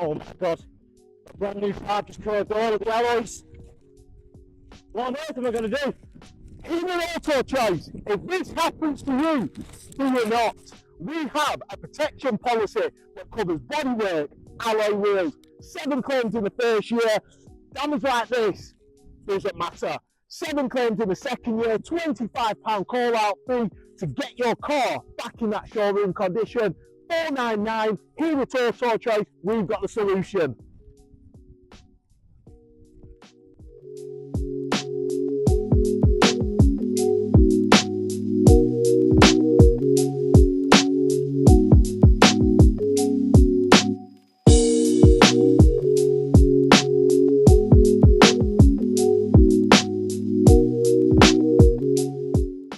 Oh my god, a brand new car just curved all of the alloys. What on earth am I going to do? Even AutoChoice, if this happens to you, do it not. We have a protection policy that covers bodywork, alloy wheels, 7 claims in the first year. Damage like this doesn't matter. 7 claims in the second year, £25 call out fee to get your car back in that showroom condition. £499, here at AutoChoice, we've got the solution.